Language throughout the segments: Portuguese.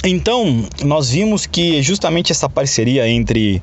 Então, nós vimos que justamente essa parceria entre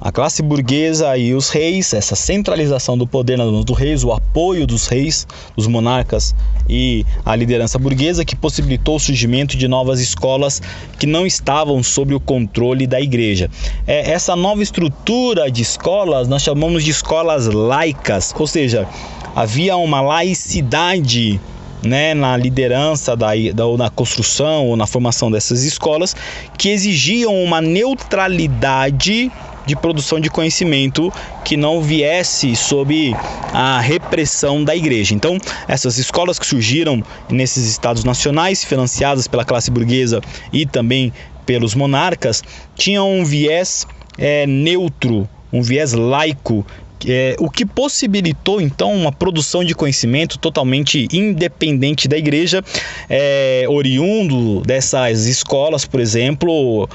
a classe burguesa e os reis, essa centralização do poder nas mãos dos reis, o apoio dos reis, dos monarcas e a liderança burguesa, que possibilitou o surgimento de novas escolas que não estavam sob o controle da igreja. Essa nova estrutura de escolas nós chamamos de escolas laicas, ou seja, havia uma laicidade, né, na liderança ou na construção ou na formação dessas escolas, que exigiam uma neutralidade de produção de conhecimento que não viesse sob a repressão da igreja. Então, essas escolas que surgiram nesses estados nacionais, financiadas pela classe burguesa e também pelos monarcas, tinham um viés neutro, um viés laico, o que possibilitou então uma produção de conhecimento totalmente independente da igreja, oriundo dessas escolas, por exemplo,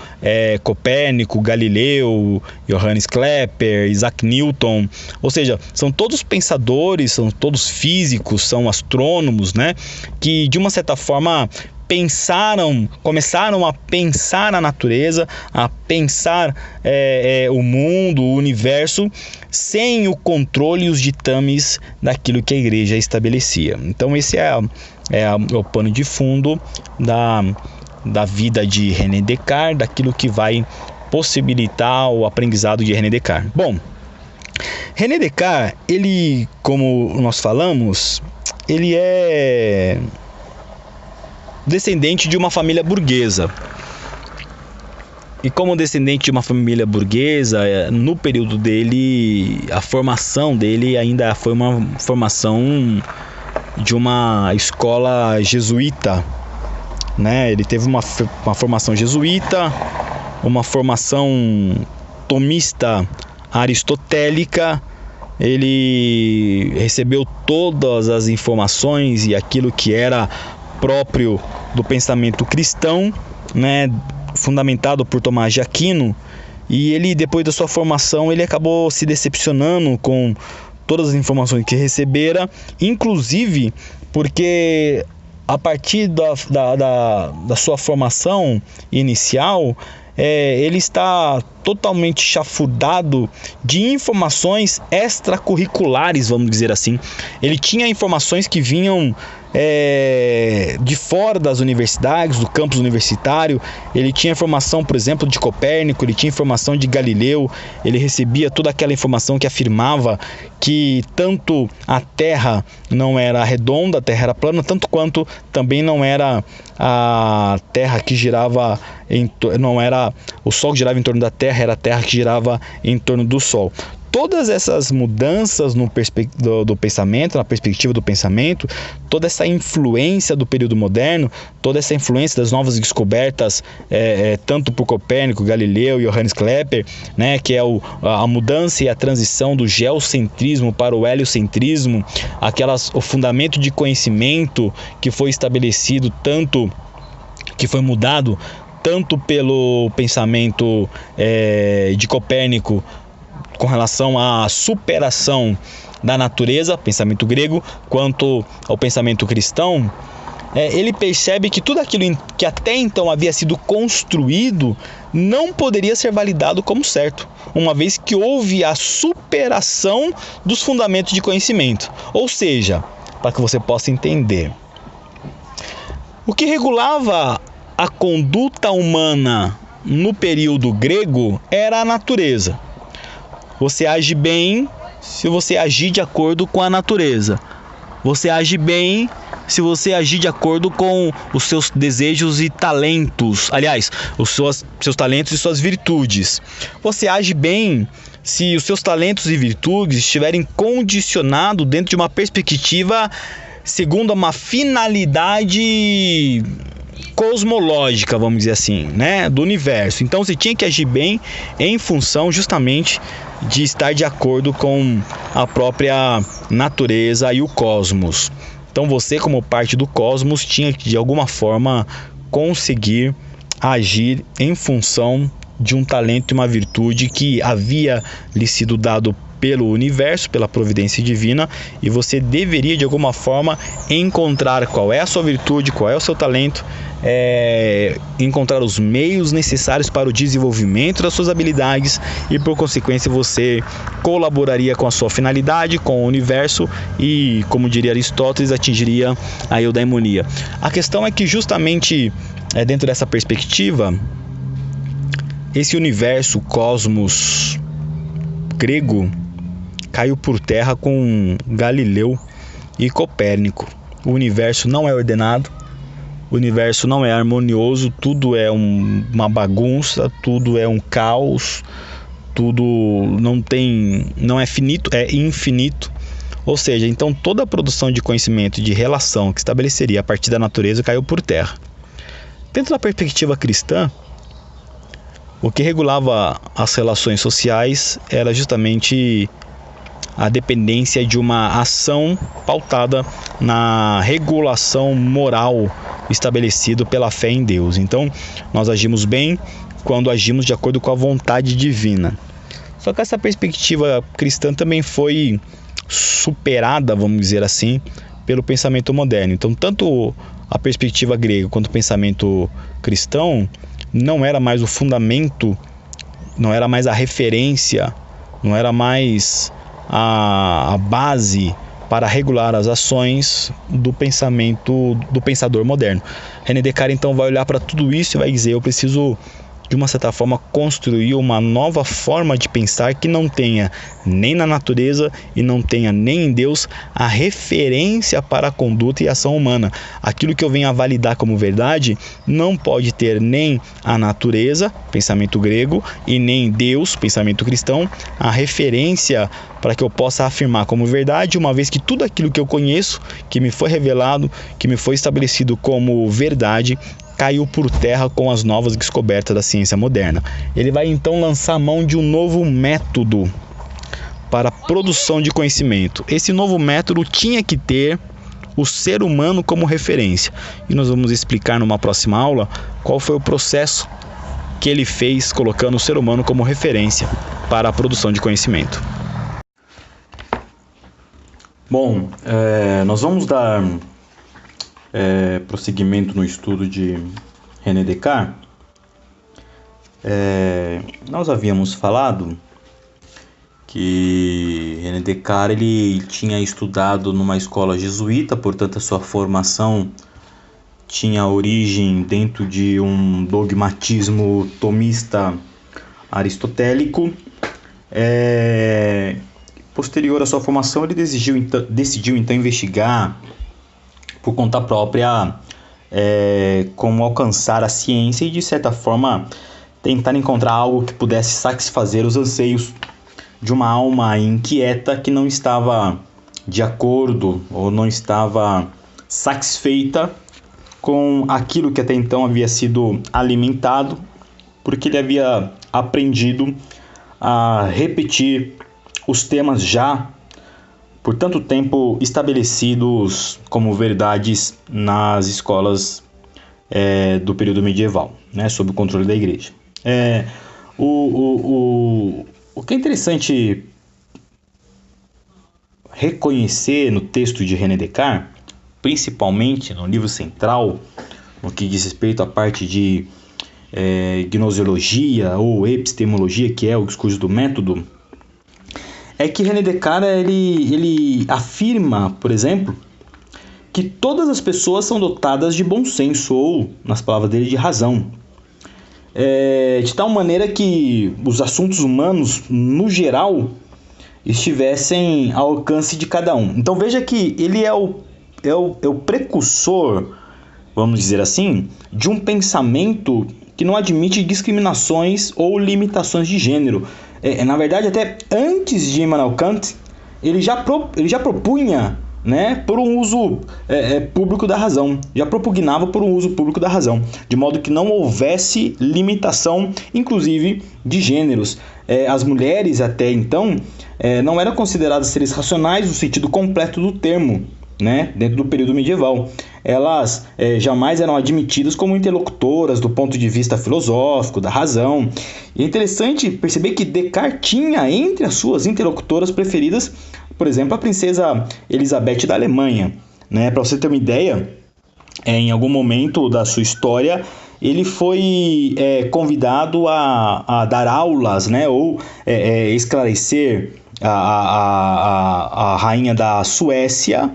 Copérnico, Galileu, Johannes Kepler, Isaac Newton, ou seja, são todos pensadores, são todos físicos, são astrônomos, né, que de uma certa forma começaram a pensar a natureza, a pensar o mundo, o universo, sem o controle e os ditames daquilo que a igreja estabelecia. Então esse é o pano de fundo da vida de René Descartes, daquilo que vai possibilitar o aprendizado de René Descartes. Bom, René Descartes, ele, como nós falamos, ele é descendente de uma família burguesa. E como descendente de uma família burguesa, no período dele, a formação dele ainda foi uma formação de uma escola jesuíta, né? Ele teve uma formação jesuíta, uma formação tomista aristotélica. Ele recebeu todas as informações e aquilo que era próprio do pensamento cristão, né, fundamentado por Tomás de Aquino, e ele, depois da sua formação, ele acabou se decepcionando com todas as informações que recebera, inclusive porque a partir da sua formação inicial, ele está totalmente chafurdado de informações extracurriculares, vamos dizer assim. Ele tinha informações que vinham de fora das universidades, do campus universitário. Ele tinha informação, por exemplo, de Copérnico, ele tinha informação de Galileu, ele recebia toda aquela informação que afirmava que tanto a Terra não era redonda, a Terra era plana, tanto quanto também não era a Terra que girava, não era o Sol que girava em torno da Terra, era a Terra que girava em torno do Sol. Todas essas mudanças do pensamento, na perspectiva do pensamento, toda essa influência do período moderno, toda essa influência das novas descobertas, tanto por Copérnico, Galileu e Johannes Kepler, né, que é a mudança e a transição do geocentrismo para o heliocentrismo, o fundamento de conhecimento que foi estabelecido que foi mudado tanto pelo pensamento de Copérnico com relação à superação da natureza, pensamento grego, quanto ao pensamento cristão, ele percebe que tudo aquilo que até então havia sido construído não poderia ser validado como certo, uma vez que houve a superação dos fundamentos de conhecimento. Ou seja, para que você possa entender, o que regulava a conduta humana no período grego era a natureza. Você age bem se você agir de acordo com a natureza. Você age bem se você agir de acordo com os seus desejos e talentos. Aliás, os seus talentos e suas virtudes. Você age bem se os seus talentos e virtudes estiverem condicionados dentro de uma perspectiva segundo uma finalidade cosmológica, vamos dizer assim, né, do universo. Então você tinha que agir bem em função justamente de estar de acordo com a própria natureza e o cosmos. Então você, como parte do cosmos, tinha que de alguma forma conseguir agir em função de um talento e uma virtude que havia lhe sido dado pelo universo, pela providência divina, e você deveria de alguma forma encontrar qual é a sua virtude, qual é o seu talento, encontrar os meios necessários para o desenvolvimento das suas habilidades, e por consequência você colaboraria com a sua finalidade, com o universo, e, como diria Aristóteles, atingiria a eudaimonia. A questão é que justamente dentro dessa perspectiva, esse universo, cosmos grego, caiu por terra com Galileu e Copérnico. O universo não é ordenado, o universo não é harmonioso, tudo é uma bagunça, tudo é um caos, tudo não é finito, é infinito. Ou seja, então toda a produção de conhecimento e de relação que estabeleceria a partir da natureza caiu por terra. Dentro da perspectiva cristã, o que regulava as relações sociais era justamente a dependência de uma ação pautada na regulação moral estabelecida pela fé em Deus. Então, nós agimos bem quando agimos de acordo com a vontade divina. Só que essa perspectiva cristã também foi superada, vamos dizer assim, pelo pensamento moderno. Então, tanto a perspectiva grega quanto o pensamento cristão não era mais o fundamento, não era mais a referência, não era mais a base para regular as ações do pensamento do pensador moderno. René Descartes então vai olhar para tudo isso e vai dizer: eu preciso, de uma certa forma, construir uma nova forma de pensar que não tenha nem na natureza e não tenha nem em Deus a referência para a conduta e ação humana. Aquilo que eu venho a validar como verdade não pode ter nem a natureza, pensamento grego, e nem Deus, pensamento cristão, a referência para que eu possa afirmar como verdade, uma vez que tudo aquilo que eu conheço, que me foi revelado, que me foi estabelecido como verdade, caiu por terra com as novas descobertas da ciência moderna. Ele vai então lançar mão de um novo método para a produção de conhecimento. Esse novo método tinha que ter o ser humano como referência. E nós vamos explicar numa próxima aula qual foi o processo que ele fez colocando o ser humano como referência para a produção de conhecimento. Bom, nós vamos dar prosseguimento no estudo de René Descartes. Nós havíamos falado que René Descartes ele tinha estudado numa escola jesuíta, portanto a sua formação tinha origem dentro de um dogmatismo tomista aristotélico. Posterior à sua formação, ele decidiu então investigar por conta própria como alcançar a ciência e, de certa forma, tentar encontrar algo que pudesse satisfazer os anseios de uma alma inquieta que não estava de acordo ou não estava satisfeita com aquilo que até então havia sido alimentado, porque ele havia aprendido a repetir os temas já por tanto tempo estabelecidos como verdades nas escolas do período medieval, né, sob o controle da igreja. O que é interessante reconhecer no texto de René Descartes, principalmente no livro central, no que diz respeito à parte de gnoseologia ou epistemologia, que é o discurso do método, é que René Descartes ele afirma, por exemplo, que todas as pessoas são dotadas de bom senso, ou, nas palavras dele, de razão. De tal maneira que os assuntos humanos, no geral, estivessem ao alcance de cada um. Então veja que ele é o precursor, vamos dizer assim, de um pensamento que não admite discriminações ou limitações de gênero. Na verdade, até antes de Immanuel Kant, ele já propunha, né, por um uso público da razão, já propugnava por um uso público da razão, de modo que não houvesse limitação, inclusive, de gêneros. As mulheres, até então, não eram consideradas seres racionais no sentido completo do termo, né, dentro do período medieval. Elas jamais eram admitidas como interlocutoras do ponto de vista filosófico, da razão. E é interessante perceber que Descartes tinha entre as suas interlocutoras preferidas, por exemplo, a princesa Elizabeth da Alemanha. Né? Para você ter uma ideia, em algum momento da sua história, ele foi convidado a dar aulas, né, ou esclarecer a rainha da Suécia,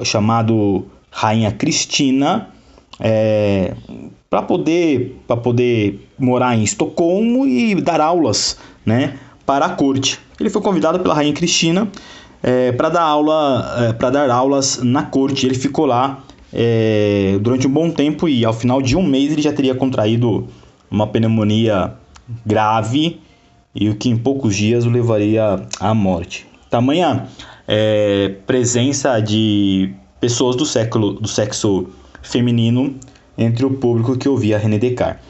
chamado Rainha Cristina, para poder morar em Estocolmo e dar aulas, né, para a corte. Ele foi convidado pela Rainha Cristina para dar aulas na corte. Ele ficou lá durante um bom tempo e ao final de um mês ele já teria contraído uma pneumonia grave e o que em poucos dias o levaria à morte. Tamanha presença de pessoas do sexo feminino entre o público que ouvia René Descartes.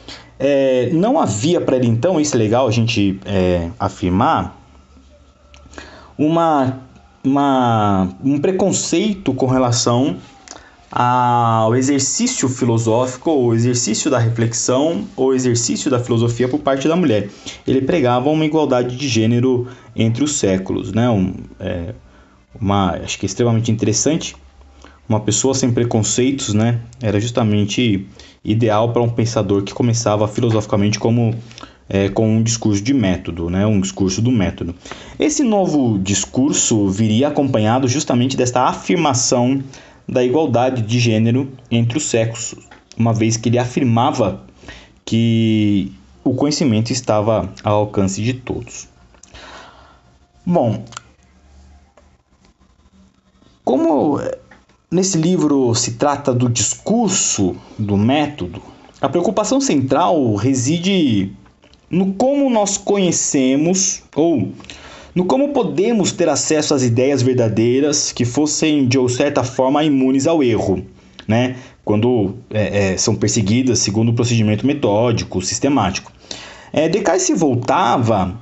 Não havia para ele então, isso é legal a gente afirmar, um preconceito com relação ao exercício filosófico, ou exercício da reflexão, ou exercício da filosofia por parte da mulher. Ele pregava uma igualdade de gênero entre os séculos, né? Acho que é extremamente interessante. Uma pessoa sem preconceitos, né? Era justamente ideal para um pensador que começava filosoficamente com um discurso de método, né? Um discurso do método. Esse novo discurso viria acompanhado justamente desta afirmação da igualdade de gênero entre os sexos, uma vez que ele afirmava que o conhecimento estava ao alcance de todos. Bom, como nesse livro se trata do discurso do método, a preocupação central reside no como nós conhecemos ou no como podemos ter acesso às ideias verdadeiras que fossem, de certa forma, imunes ao erro, né? Quando são perseguidas segundo o procedimento metódico, sistemático. Descartes se voltava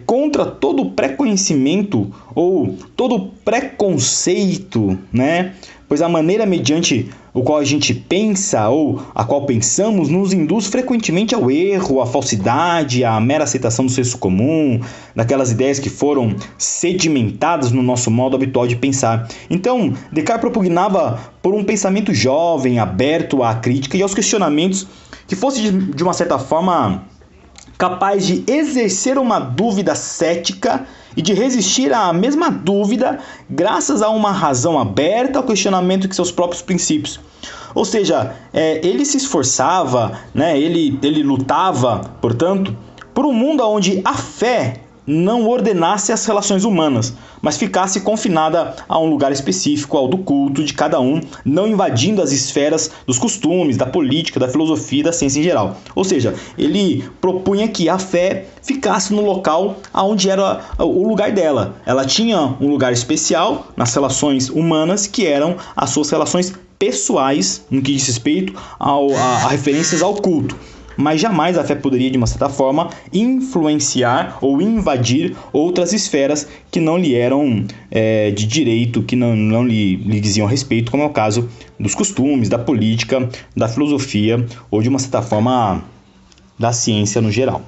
contra todo pré-conhecimento ou todo preconceito, né? Pois a maneira mediante o qual a gente pensa ou a qual pensamos nos induz frequentemente ao erro, à falsidade, à mera aceitação do senso comum, daquelas ideias que foram sedimentadas no nosso modo habitual de pensar. Então, Descartes propugnava por um pensamento jovem, aberto à crítica e aos questionamentos, que fosse de uma certa forma capaz de exercer uma dúvida cética e de resistir à mesma dúvida graças a uma razão aberta ao questionamento de seus próprios princípios. Ou seja, ele se esforçava, né, ele lutava, portanto, por um mundo onde a fé não ordenasse as relações humanas, mas ficasse confinada a um lugar específico, ao do culto de cada um, não invadindo as esferas dos costumes, da política, da filosofia e da ciência em geral. Ou seja, ele propunha que a fé ficasse no local onde era o lugar dela. Ela tinha um lugar especial nas relações humanas, que eram as suas relações pessoais, no que diz respeito a referências ao culto. Mas jamais a fé poderia, de uma certa forma, influenciar ou invadir outras esferas que não lhe eram de direito, que não lhe diziam respeito, como é o caso dos costumes, da política, da filosofia ou, de uma certa forma, da ciência no geral.